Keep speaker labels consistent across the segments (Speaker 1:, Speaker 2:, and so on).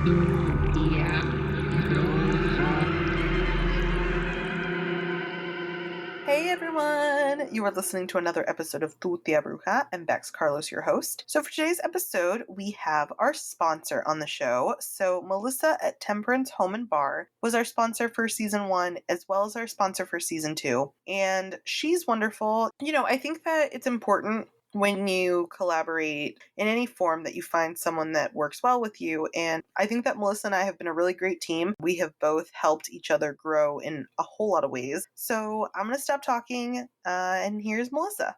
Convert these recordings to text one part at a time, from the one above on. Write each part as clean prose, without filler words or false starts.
Speaker 1: Hey everyone! You are listening to another episode of Tu Tia Bruja. I'm Bex Carlos, your host. So for today's episode, we have our sponsor on the show. So Melissa at Temperance Home and Bar was our sponsor for season 1, as well as our sponsor for season 2. And she's wonderful. You know, I think that it's important when you collaborate in any form that you find someone that works well with you. And I think that Melissa and I have been a really great team. We have both helped each other grow in a whole lot of ways. So I'm going to stop talking, and here's Melissa.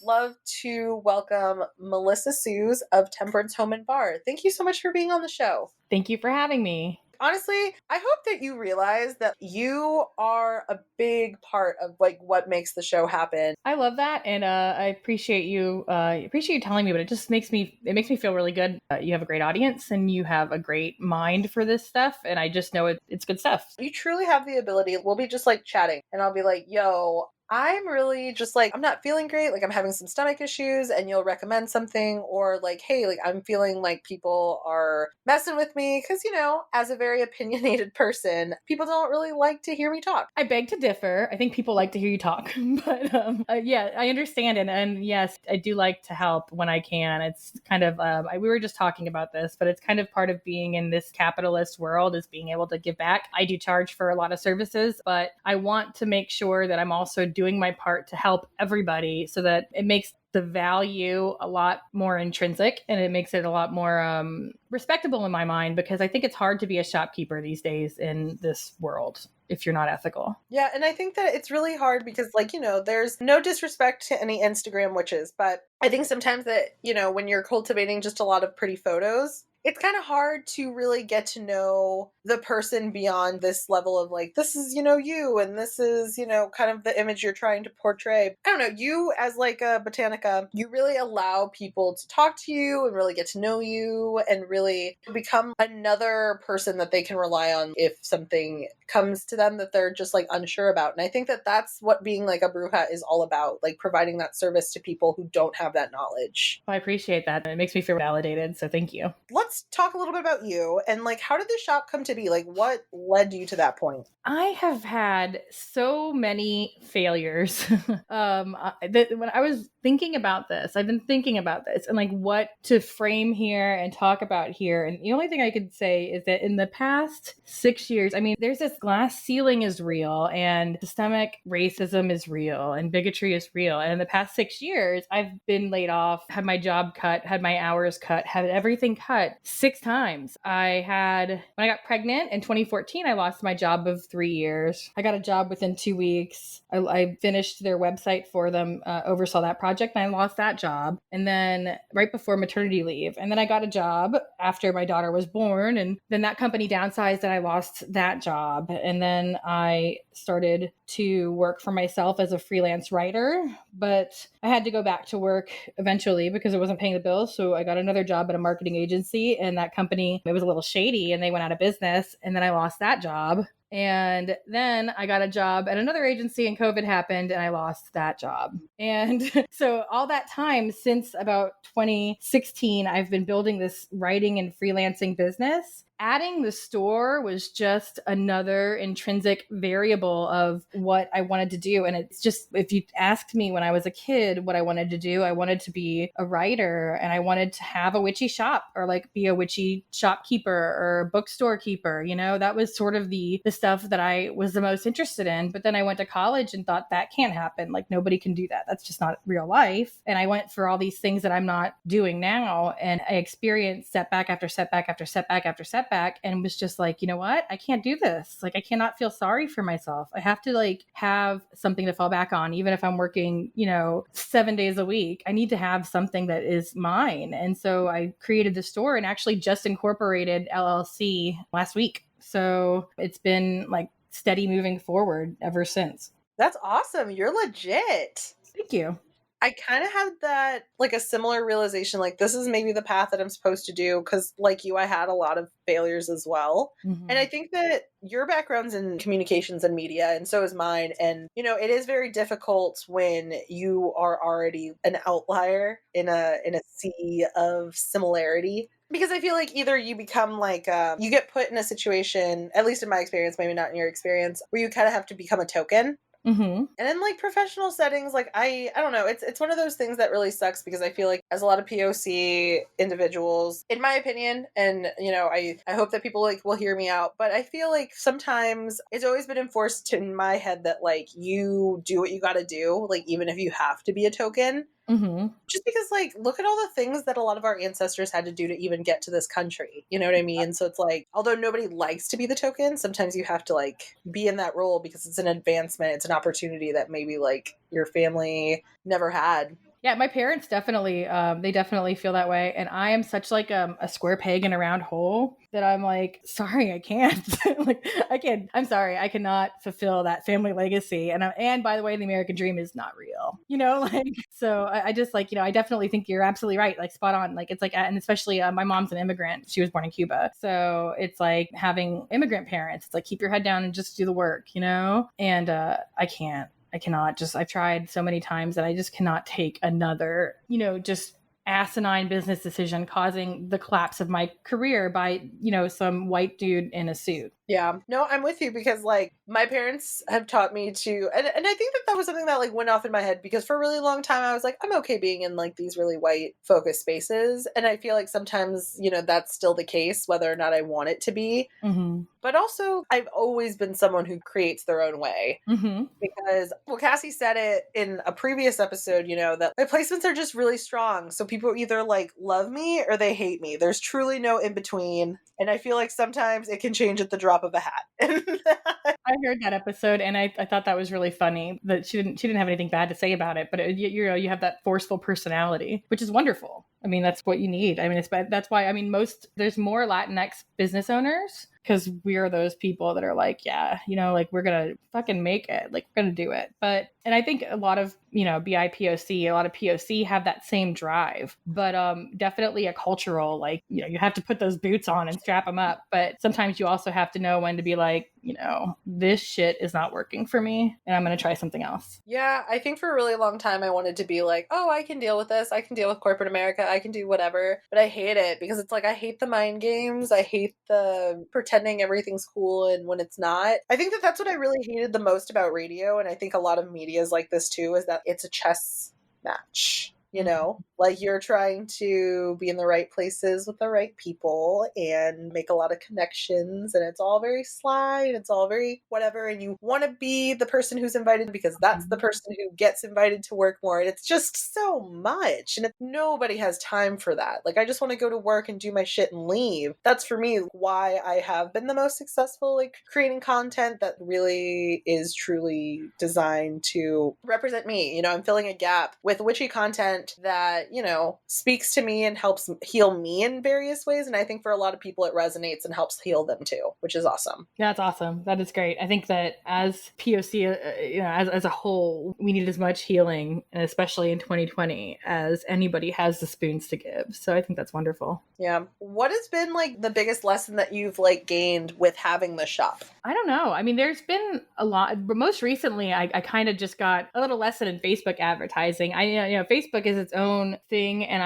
Speaker 1: Love to welcome Melissa Sues of Temperance Home and Bar. Thank you so much for being on the show.
Speaker 2: Thank you for having me.
Speaker 1: Honestly, I hope that you realize that you are a big part of like what makes the show happen.
Speaker 2: I love that, and I appreciate you telling me. But it just makes me feel really good. You have a great audience, and you have a great mind for this stuff, and I just know it's good stuff.
Speaker 1: You truly have the ability. We'll be just like chatting, and I'll be like, "Yo, I'm really just like, I'm not feeling great. Like, I'm having some stomach issues," and you'll recommend something, or like, "Hey, like, I'm feeling like people are messing with me." Because, you know, as a very opinionated person, people don't really like to hear me talk.
Speaker 2: I beg to differ. I think people like to hear you talk, but yeah, I understand. And yes, I do like to help when I can. It's kind of, we were just talking about this, but it's kind of part of being in this capitalist world is being able to give back. I do charge for a lot of services, but I want to make sure that I'm also doing my part to help everybody so that it makes the value a lot more intrinsic and it makes it a lot more respectable in my mind, because I think it's hard to be a shopkeeper these days in this world if you're not ethical.
Speaker 1: Yeah, and I think that it's really hard because, like, you know, there's no disrespect to any Instagram witches, but I think sometimes that, you know, when you're cultivating just a lot of pretty photos, it's kind of hard to really get to know the person beyond this level of like, this is, you know, you, and this is, you know, kind of the image you're trying to portray. I don't know, you as like a Botanica, you really allow people to talk to you and really get to know you and really become another person that they can rely on if something comes to them that they're just like unsure about. And I think that that's what being like a bruja is all about, like providing that service to people who don't have that knowledge.
Speaker 2: I appreciate that. It makes me feel validated. So thank you.
Speaker 1: Let's talk a little bit about you and like, how did the shop come to be? Like, what led you to that point?
Speaker 2: I have had so many failures. When I was thinking about this, I've been thinking about this and like what to frame here and talk about here. And the only thing I could say is that in the past 6 years, I mean, there's this glass ceiling is real and systemic racism is real and bigotry is real. And in the past 6 years, I've been laid off, had my job cut, had my hours cut, had everything cut 6 times. When I got pregnant in 2014, I lost my job of 3 years. I got a job within 2 weeks. I finished their website for them, oversaw that project, and I lost that job. And then right before maternity leave. And then I got a job after my daughter was born. And then that company downsized and I lost that job. And then I started to work for myself as a freelance writer, but I had to go back to work eventually because it wasn't paying the bills. So I got another job at a marketing agency, and that company, it was a little shady and they went out of business. And then I lost that job. And then I got a job at another agency and COVID happened and I lost that job. And so all that time since about 2016, I've been building this writing and freelancing business. Adding the store was just another intrinsic variable of what I wanted to do. And it's just, if you asked me when I was a kid what I wanted to do, I wanted to be a writer and I wanted to have a witchy shop or like be a witchy shopkeeper or bookstore keeper. You know, that was sort of the stuff that I was the most interested in. But then I went to college and thought that can't happen. Like nobody can do that. That's just not real life. And I went for all these things that I'm not doing now. And I experienced setback after setback after setback after setback. And was just like, you know what? I can't do this. Like, I cannot feel sorry for myself. I have to like have something to fall back on, even if I'm working, 7 days a week. I need to have something that is mine. And so I created the store and actually just incorporated LLC last week. So it's been like steady moving forward ever since.
Speaker 1: That's awesome. You're legit.
Speaker 2: Thank you.
Speaker 1: I kind of had that, like a similar realization, like this is maybe the path that I'm supposed to do. Cause like you, I had a lot of failures as well. Mm-hmm. And I think that your background's in communications and media, and so is mine. And, it is very difficult when you are already an outlier in a sea of similarity. because I feel like either you become like, you get put in a situation, at least in my experience, maybe not in your experience, where you kind of have to become a token.
Speaker 2: Mm-hmm.
Speaker 1: And in like professional settings, like I don't know, it's one of those things that really sucks because I feel like as a lot of POC individuals, in my opinion, and I hope that people like will hear me out, but I feel like sometimes it's always been enforced in my head that like you do what you got to do, like even if you have to be a token.
Speaker 2: Mm-hmm.
Speaker 1: Just because, like, look at all the things that a lot of our ancestors had to do to even get to this country. You know what I mean? So it's like, although nobody likes to be the token, sometimes you have to, like, be in that role because it's an advancement. It's an opportunity that maybe, like, your family never had.
Speaker 2: Yeah, my parents definitely, they definitely feel that way. And I am such like a square peg in a round hole that I'm like, sorry, I can't. Like, I can't. I'm sorry, I cannot fulfill that family legacy. And by the way, the American dream is not real. Like so. I just like I definitely think you're absolutely right. Like spot on. Like it's like, and especially my mom's an immigrant. She was born in Cuba, so it's like having immigrant parents. It's like keep your head down and just do the work. And I can't. I cannot I've tried so many times that I just cannot take another, just asinine business decision causing the collapse of my career by, some white dude in a suit.
Speaker 1: Yeah. No, I'm with you because like my parents have taught me to, and I think that was something that like went off in my head because for a really long time I was like, I'm okay being in like these really white focused spaces. And I feel like sometimes, that's still the case, whether or not I want it to be.
Speaker 2: Mm-hmm.
Speaker 1: But also I've always been someone who creates their own way.
Speaker 2: Mm-hmm.
Speaker 1: Because, well, Cassie said it in a previous episode, that my placements are just really strong. So people either like love me or they hate me. There's truly no in between. And I feel like sometimes it can change at the drop of a hat.
Speaker 2: I heard that episode and I thought that was really funny that she didn't have anything bad to say about it, but you have that forceful personality, which is wonderful. I mean, that's what you need. I mean, that's why, I mean, there's more Latinx business owners because we are those people that are like, yeah, like we're going to fucking make it. Like we're going to do it. And I think a lot of, BIPOC, a lot of POC have that same drive, but definitely a cultural, like, you have to put those boots on and strap them up. But sometimes you also have to know when to be like, this shit is not working for me and I'm going to try something else.
Speaker 1: Yeah, I think for a really long time I wanted to be like, oh, I can deal with this. I can deal with corporate America. I can do whatever. But I hate it because it's like I hate the mind games. I hate the pretending everything's cool and when it's not. I think that that's what I really hated the most about radio. And I think a lot of media is like this too, is that it's a chess match. Like you're trying to be in the right places with the right people and make a lot of connections and it's all very sly and it's all very whatever and you want to be the person who's invited because that's the person who gets invited to work more and it's just so much and nobody has time for that. Like I just want to go to work and do my shit and leave. That's for me why I have been the most successful, like creating content that really is truly designed to represent me. I'm filling a gap with witchy content that speaks to me and helps heal me in various ways. And I think for a lot of people, it resonates and helps heal them too, which is awesome.
Speaker 2: Yeah, that's awesome. That is great. I think that as POC, as a whole, we need as much healing, and especially in 2020, as anybody has the spoons to give. So I think that's wonderful.
Speaker 1: Yeah. What has been like the biggest lesson that you've like gained with having the shop?
Speaker 2: I don't know. I mean, there's been a lot, but most recently, I kind of just got a little lesson in Facebook advertising. Facebook is its own thing, and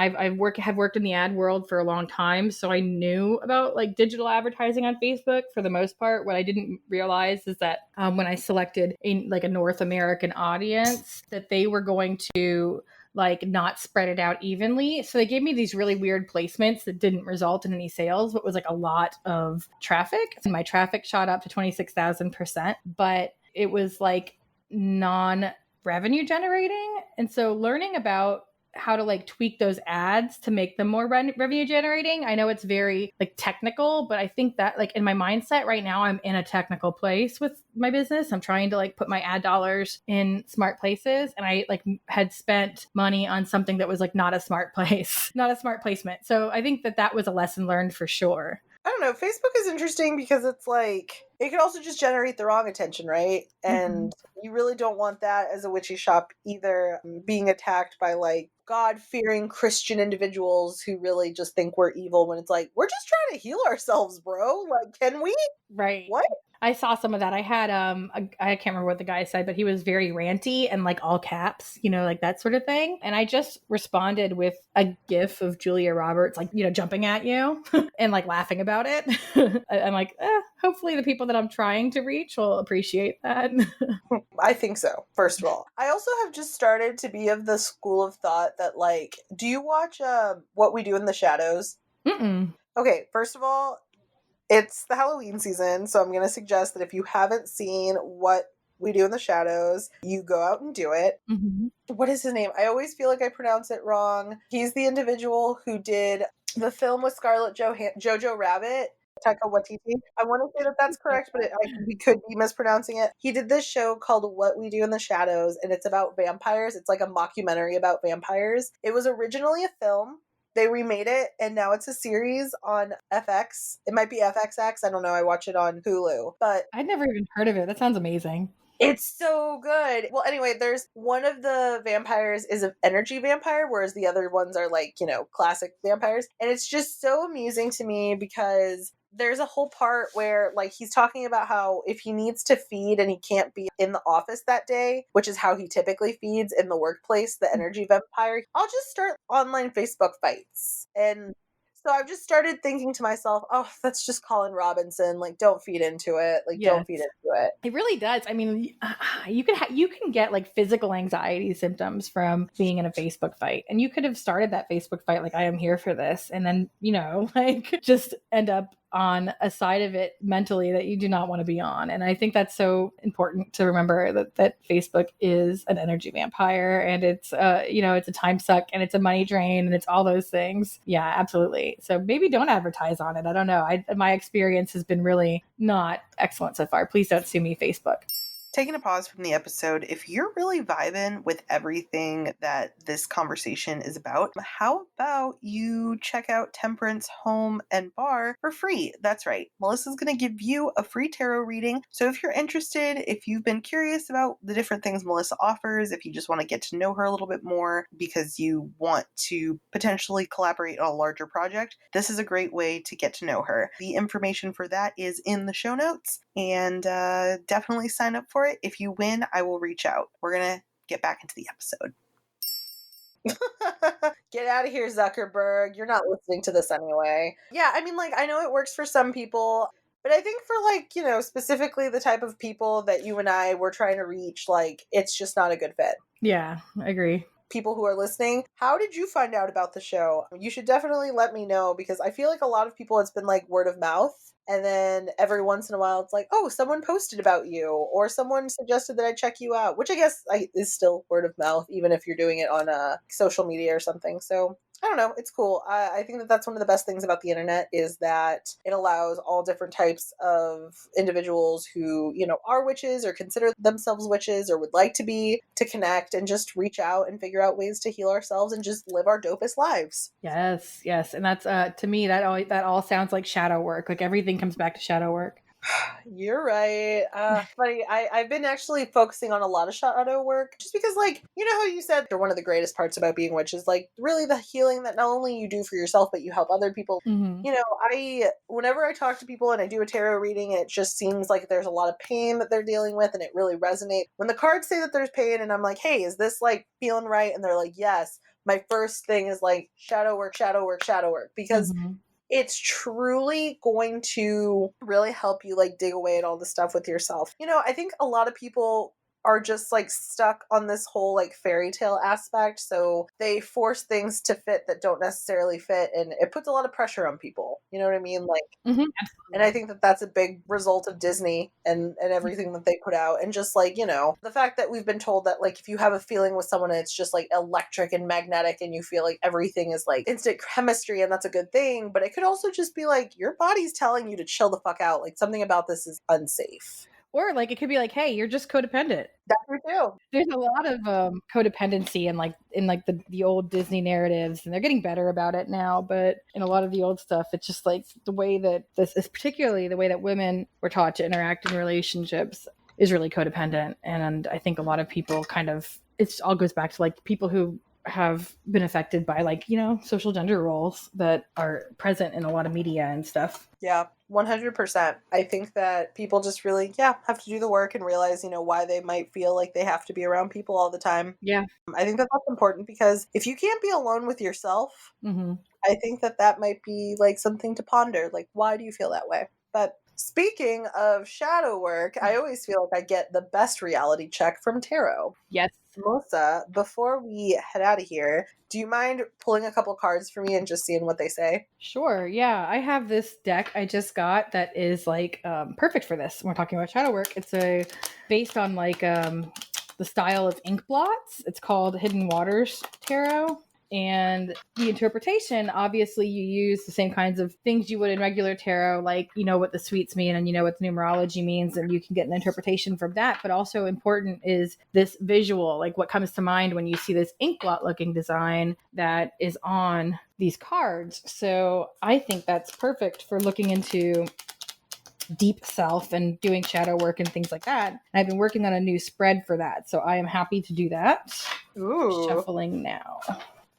Speaker 2: have worked in the ad world for a long time, so I knew about like digital advertising on Facebook for the most part. What I didn't realize is that when I selected a North American audience, that they were going to like not spread it out evenly. So they gave me these really weird placements that didn't result in any sales, but was like a lot of traffic. And my traffic shot up to 26,000%, but it was like non-revenue generating. And so learning about how to like tweak those ads to make them more revenue generating. I know it's very like technical, but I think that like in my mindset right now, I'm in a technical place with my business. I'm trying to like put my ad dollars in smart places. And I like had spent money on something that was like not a smart place, not a smart placement. So I think that was a lesson learned for sure.
Speaker 1: I don't know. Facebook is interesting because it's like, it can also just generate the wrong attention, right? And you really don't want that as a witchy shop either, being attacked by like God-fearing Christian individuals who really just think we're evil when it's like, we're just trying to heal ourselves, bro. Like, can we?
Speaker 2: Right.
Speaker 1: What?
Speaker 2: I saw some of that. I had I can't remember what the guy said, but he was very ranty and like all caps, like that sort of thing. And I just responded with a gif of Julia Roberts like, jumping at you and like laughing about it. I'm like, hopefully the people that I'm trying to reach will appreciate that.
Speaker 1: I think so, first of all. I also have just started to be of the school of thought that, like, do you watch What We Do in the Shadows?
Speaker 2: Mm-mm.
Speaker 1: Okay, first of all, it's the Halloween season, so I'm going to suggest that if you haven't seen What We Do in the Shadows, you go out and do it.
Speaker 2: Mm-hmm.
Speaker 1: What is his name? I always feel like I pronounce it wrong. He's the individual who did the film with Scarlett Jojo Rabbit. Taika Waititi. I want to say that that's correct, but we could be mispronouncing it. He did this show called What We Do in the Shadows, and it's about vampires. It's like a mockumentary about vampires. It was originally a film. They remade it, and now it's a series on FX. It might be FXX. I don't know. I watch it on Hulu. But
Speaker 2: I'd never even heard of it. That sounds amazing.
Speaker 1: it's so good. Well, anyway, there's one of the vampires is an energy vampire, whereas the other ones are like, classic vampires. And it's just so amusing to me because there's a whole part where like he's talking about how if he needs to feed and he can't be in the office that day, which is how he typically feeds in the workplace, the energy vampire, I'll just start online Facebook fights. And so I've just started thinking to myself, oh, that's just Colin Robinson. Like, don't feed into it. Like,
Speaker 2: Yes.
Speaker 1: don't feed into it.
Speaker 2: It really does. I mean, you can get like physical anxiety symptoms from being in a Facebook fight, and you could have started that Facebook fight like I am here for this, and then like just end up on a side of it mentally that you do not want to be on. And I think that's so important to remember that Facebook is an energy vampire, and it's it's a time suck, and it's a money drain, and it's all those things. Yeah, absolutely. So maybe don't advertise on it. I don't know. My experience has been really not excellent so far. Please don't sue me, Facebook.
Speaker 1: Taking a pause from the episode, if you're really vibing with everything that this conversation is about, how about you check out Temperance Home and Bar for free? That's right. Melissa's going to give you a free tarot reading. So if you're interested, if you've been curious about the different things Melissa offers, if you just want to get to know her a little bit more because you want to potentially collaborate on a larger project, this is a great way to get to know her. The information for that is in the show notes, and definitely sign up for it. If you win, I will reach out. We're going to get back into the episode. Get out of here, Zuckerberg. You're not listening to this anyway. Yeah, I mean, like, I know it works for some people, but I think for, like, specifically the type of people that you and I were trying to reach, like, it's just not a good fit.
Speaker 2: Yeah, I agree.
Speaker 1: People who are listening, how did you find out about the show? You should definitely let me know, because I feel like a lot of people, it's been like word of mouth. And then every once in a while, it's like, oh, someone posted about you, or someone suggested that I check you out, which I guess is still word of mouth, even if you're doing it on social media or something. So I don't know. It's cool. I think that that's one of the best things about the internet, is that it allows all different types of individuals who, are witches or consider themselves witches or would like to be, to connect and just reach out and figure out ways to heal ourselves and just live our dopest lives.
Speaker 2: Yes. And that's to me that all sounds like shadow work. Like everything comes back to shadow work.
Speaker 1: You're right. Funny. I've been actually focusing on a lot of shadow work, just because, like, how you said one of the greatest parts about being witch is like really the healing that not only you do for yourself, but you help other people.
Speaker 2: Mm-hmm.
Speaker 1: Whenever I talk to people and I do a tarot reading, it just seems like there's a lot of pain that they're dealing with, and it really resonates. When the cards say that there's pain, and I'm like, hey, is this like feeling right? And they're like, yes. My first thing is like shadow work, because
Speaker 2: Mm-hmm.
Speaker 1: it's truly going to really help you like dig away at all the stuff with yourself. I think a lot of people are just like stuck on this whole like fairy tale aspect, so they force things to fit that don't necessarily fit, and it puts a lot of pressure on people. You know what I mean? Like,
Speaker 2: Mm-hmm.
Speaker 1: and I think that that's a big result of Disney and everything that they put out. And just like, the fact that we've been told that like if you have a feeling with someone, it's just like electric and magnetic, and you feel like everything is like instant chemistry, and that's a good thing. But it could also just be like your body's telling you to chill the fuck out. Like something about this is unsafe.
Speaker 2: Or like it could be like, hey, you're just codependent.
Speaker 1: That's true too.
Speaker 2: There's a lot of codependency in the old Disney narratives, and they're getting better about it now. But in a lot of the old stuff, it's just like the way that this is, particularly the way that women were taught to interact in relationships, is really codependent. And I think a lot of people it all goes back to like people who have been affected by, like, social gender roles that are present in a lot of media and stuff.
Speaker 1: Yeah, 100%. I think that people just really, have to do the work and realize, why they might feel like they have to be around people all the time.
Speaker 2: Yeah.
Speaker 1: I think that that's important because if you can't be alone with yourself,
Speaker 2: Mm-hmm.
Speaker 1: I think that that might be like something to ponder. Like, why do you feel that way? But speaking of shadow work, I always feel like I get the best reality check from tarot.
Speaker 2: Yes.
Speaker 1: Melissa, before we head out of here, do you mind pulling a couple cards for me and just seeing what they say?
Speaker 2: Sure. Yeah. I have this deck I just got that is like perfect for this. When we're talking about shadow work. It's based on like the style of ink blots. It's called Hidden Waters Tarot. And the interpretation, obviously, you use the same kinds of things you would in regular tarot, like you know what the suites mean and you know what the numerology means, and you can get an interpretation from that. But also important is this visual, like what comes to mind when you see this ink blot looking design that is on these cards. So I think that's perfect for looking into deep self and doing shadow work and things like that. And I've been working on a new spread for that. So I am happy to do that.
Speaker 1: Ooh.
Speaker 2: Shuffling now.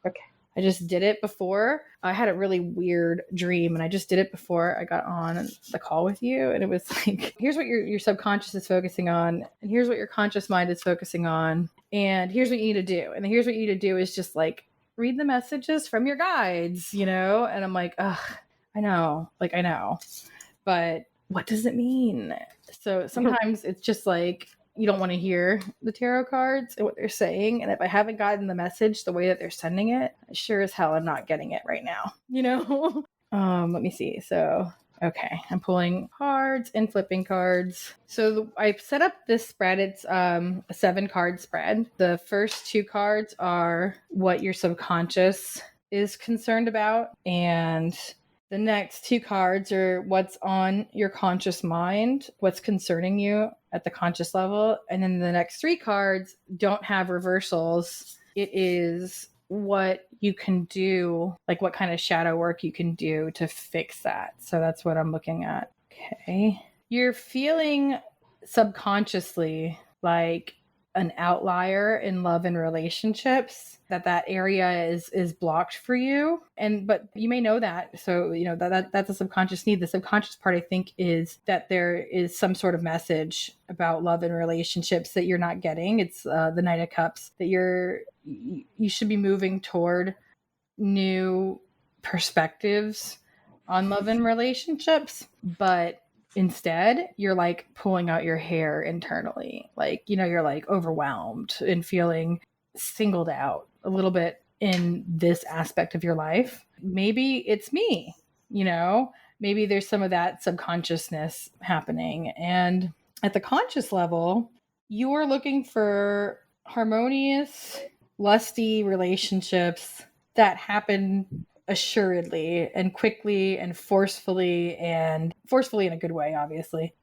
Speaker 1: Okay.
Speaker 2: I just did it before. I had a really weird dream, and I just did it before I got on the call with you. And it was like, here's what your subconscious is focusing on, and here's what your conscious mind is focusing on, and here's what you need to do. And here's what you need to do is just like read the messages from your guides, And I'm like, ugh, I know, but what does it mean? So sometimes it's just like, you don't want to hear the tarot cards and what they're saying. And if I haven't gotten the message the way that they're sending it, sure as hell I'm not getting it right now, Let me see. So, okay, I'm pulling cards and flipping cards. So I set up this spread. It's a 7-card spread. The first 2 cards are what your subconscious is concerned about, and the next 2 cards are what's on your conscious mind, what's concerning you at the conscious level. And then the next 3 cards don't have reversals. It is what you can do, like what kind of shadow work you can do to fix that. So that's what I'm looking at. Okay. You're feeling subconsciously like an outlier in love and relationships, that area is blocked for you, but you may know that. So that's a subconscious need. The subconscious part, I think, is that there is some sort of message about love and relationships that you're not getting. It's the Knight of Cups, that you should be moving toward new perspectives on love and relationships, but instead you're like pulling out your hair internally, like you're like overwhelmed and feeling singled out a little bit in this aspect of your life. Maybe it's me, maybe there's some of that subconsciousness happening. And at the conscious level, you're looking for harmonious, lusty relationships that happen assuredly and quickly and forcefully in a good way, obviously.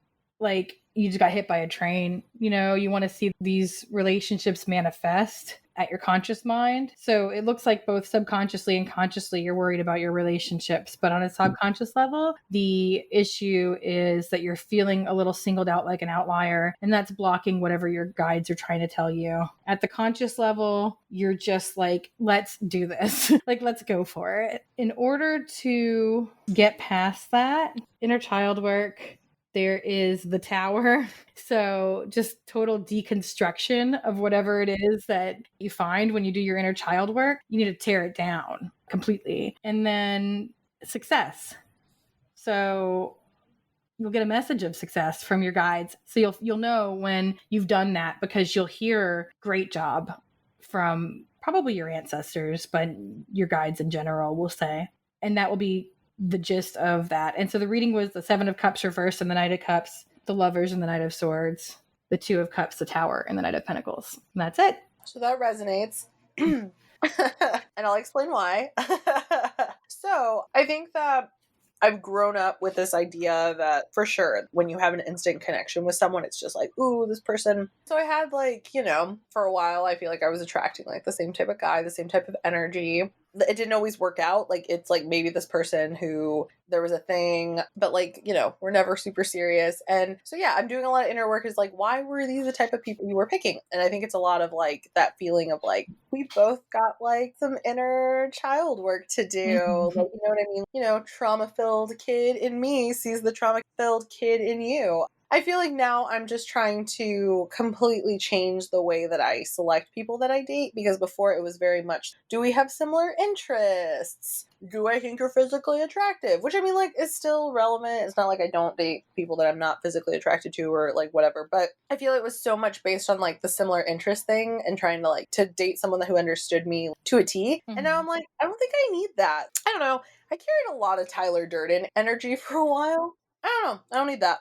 Speaker 2: Like you just got hit by a train, you want to see these relationships manifest at your conscious mind. So it looks like both subconsciously and consciously you're worried about your relationships, but on a subconscious level, the issue is that you're feeling a little singled out like an outlier, and that's blocking whatever your guides are trying to tell you. At the conscious level, you're just like, let's do this. Like, let's go for it. In order to get past that inner child work, there is the Tower. So just total deconstruction of whatever it is that you find when you do your inner child work. You need to tear it down completely. And then success. So you'll get a message of success from your guides. So you'll know when you've done that, because you'll hear great job from probably your ancestors, but your guides in general will say. And that will be the gist of that. And so the reading was the 7 of Cups reversed and the Knight of Cups, the Lovers and the Knight of Swords, the 2 of Cups, the Tower, and the Knight of Pentacles. And that's it.
Speaker 1: So that resonates. And I'll explain why. So I think that I've grown up with this idea that for sure, when you have an instant connection with someone, it's just like, ooh, this person. So I had like, for a while, I feel like I was attracting like the same type of guy, the same type of energy. it didn't always work out. Like, it's like maybe this person who there was a thing, but like, we're never super serious. And so, yeah, I'm doing a lot of inner work is like, why were these the type of people you were picking? And I think it's a lot of like that feeling of like, we both got like some inner child work to do. Like, you know what I mean? Trauma filled kid in me sees the trauma filled kid in you. I feel like now I'm just trying to completely change the way that I select people that I date, because before it was very much, do we have similar interests? Do I think you're physically attractive? Which, I mean, like, is still relevant. It's not like I don't date people that I'm not physically attracted to or like whatever, but I feel it was so much based on like the similar interest thing and trying to like to date someone who understood me to a T. And now I'm like, I don't think I need that. I don't know. I carried a lot of Tyler Durden energy for a while. I don't know. I don't need that.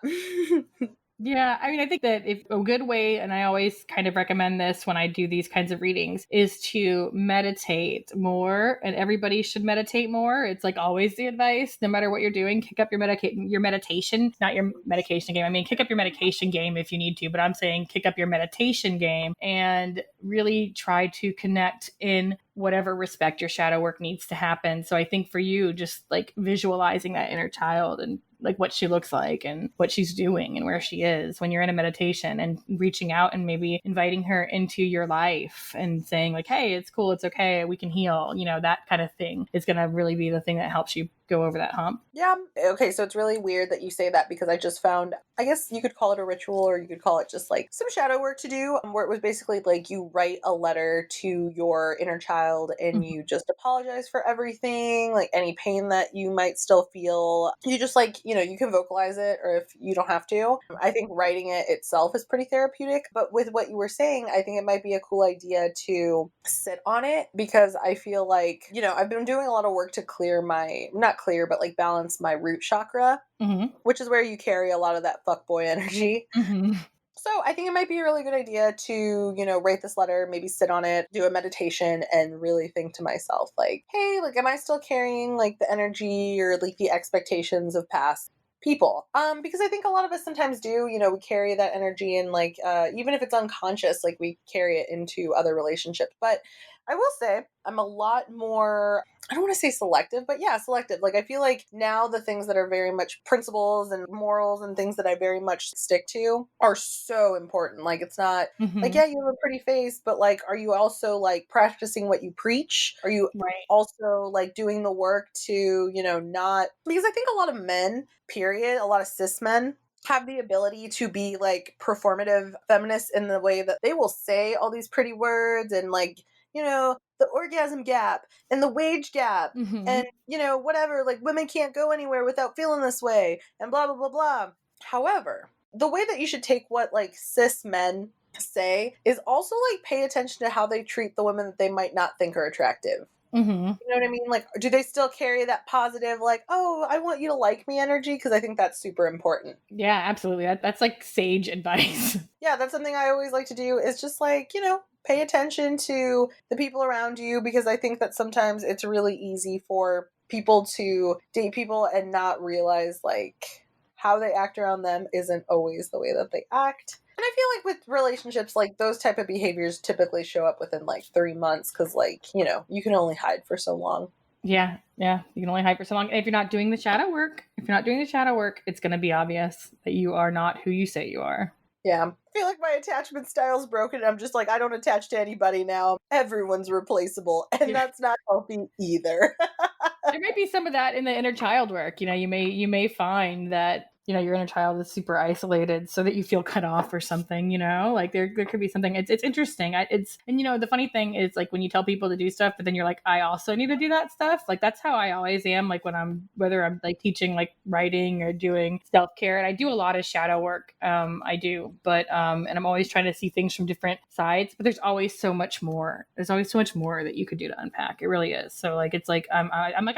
Speaker 2: Yeah, I mean, I think that if a good way, and I always kind of recommend this when I do these kinds of readings, is to meditate more, and everybody should meditate more. It's like always the advice, no matter what you're doing, kick up your meditation, not your medication game. I mean, kick up your medication game if you need to, but I'm saying kick up your meditation game and really try to connect in whatever respect your shadow work needs to happen. So I think for you, just like visualizing that inner child and like what she looks like and what she's doing and where she is when you're in a meditation, and reaching out and maybe inviting her into your life and saying like, hey, it's cool, it's okay, we can heal, that kind of thing is going to really be the thing that helps you go over that hump.
Speaker 1: Yeah. Okay, so it's really weird that you say that, because I just found, I guess you could call it a ritual, or you could call it just like some shadow work to do, where it was basically like you write a letter to your inner child and you just apologize for everything, like any pain that you might still feel. You just like, you can vocalize it, or if you don't have to. I think writing it itself is pretty therapeutic, but with what you were saying, I think it might be a cool idea to sit on it, because I feel like, I've been doing a lot of work to clear my, not clear, but like balance my root chakra, which is where you carry a lot of that fuckboy energy. So I think it might be a really good idea to, write this letter, maybe sit on it, do a meditation, and really think to myself, like, hey, like, am I still carrying like the energy or like the expectations of past people? Because I think a lot of us sometimes do, we carry that energy, and like, even if it's unconscious, like we carry it into other relationships. But I will say I'm a lot more, I don't want to say selective, but yeah, selective. Like, I feel like now the things that are very much principles and morals and things that I very much stick to are so important. Like, it's not like, yeah, you have a pretty face, but like, are you also like practicing what you preach? Are you
Speaker 2: Right.
Speaker 1: also like doing the work to, not, because I think a lot of men, period, a lot of cis men have the ability to be like performative feminists in the way that they will say all these pretty words and like, the orgasm gap and the wage gap and, whatever, like women can't go anywhere without feeling this way and blah, blah, blah, blah. However, the way that you should take what like cis men say is also like pay attention to how they treat the women that they might not think are attractive. You know what I mean? Like, do they still carry that positive, like, oh, I want you to like me energy? Because I think that's super important.
Speaker 2: Yeah, absolutely. That's like sage advice.
Speaker 1: Yeah, that's something I always like to do, is just like, pay attention to the people around you, because I think that sometimes it's really easy for people to date people and not realize like how they act around them isn't always the way that they act. And I feel like with relationships, like those type of behaviors typically show up within like 3 months, because like, you can only hide for so long.
Speaker 2: Yeah. You can only hide for so long. And if you're not doing the shadow work, it's going to be obvious that you are not who you say you are.
Speaker 1: Yeah. I feel like my attachment style's broken. I'm just like, I don't attach to anybody now. Everyone's replaceable. And that's not healthy either.
Speaker 2: There might be some of that in the inner child work. You may find that your inner child is super isolated, so that you feel cut off or something. Like there could be something. It's interesting. And the funny thing is, like, when you tell people to do stuff, but then you're like, I also need to do that stuff. Like, that's how I always am. Like, whether I'm like teaching like writing or doing self-care, and I do a lot of shadow work. I do, but and I'm always trying to see things from different sides. But there's always so much more. There's always so much more that you could do to unpack. It really is. So like, it's like I'm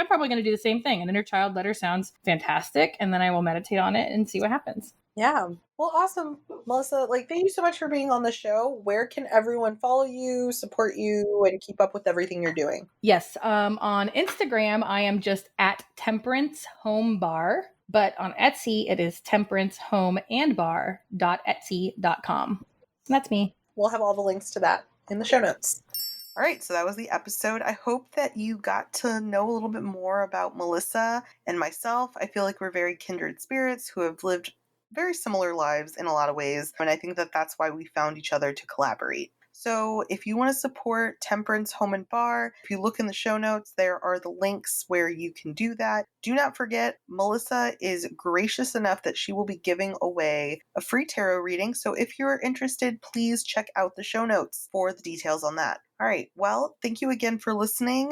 Speaker 2: probably going to do the same thing. An inner child letter sounds fantastic, and then I will meditate on it and see what happens.
Speaker 1: Yeah. Well, awesome. Melissa, like, thank you so much for being on the show. Where can everyone follow you, support you, and keep up with everything you're doing?
Speaker 2: Yes. On Instagram, I am just at Temperance Home Bar, but on Etsy, it is temperancehomeandbar.etsy.com. And that's me.
Speaker 1: We'll have all the links to that in the show notes. All right, so that was the episode. I hope that you got to know a little bit more about Melissa and myself. I feel like we're very kindred spirits who have lived very similar lives in a lot of ways, and I think that that's why we found each other to collaborate. So if you want to support Temperance Home and Bar, if you look in the show notes, there are the links where you can do that. Do not forget, Melissa is gracious enough that she will be giving away a free tarot reading. So if you're interested, please check out the show notes for the details on that. All right. Well, thank you again for listening.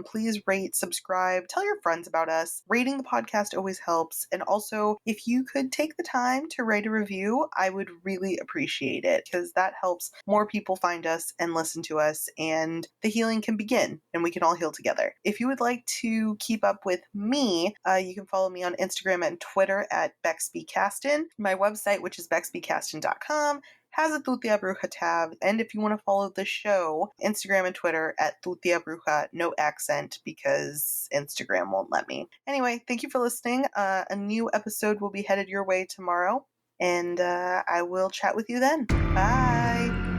Speaker 1: Please rate, subscribe, tell your friends about us. Rating the podcast always helps. And also, if you could take the time to write a review, I would really appreciate it because that helps more people find us and listen to us, and the healing can begin and we can all heal together. If you would like to keep up with me, you can follow me on Instagram and Twitter at BexbyCaston. My website, which is BexbyCaston.com, has a Tutia Bruja tab. And if you want to follow the show, Instagram and Twitter at Tutia Bruja, no accent because Instagram won't let me. Anyway, thank you for listening. A new episode will be headed your way tomorrow, and I will chat with you then. Bye.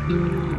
Speaker 2: Mm.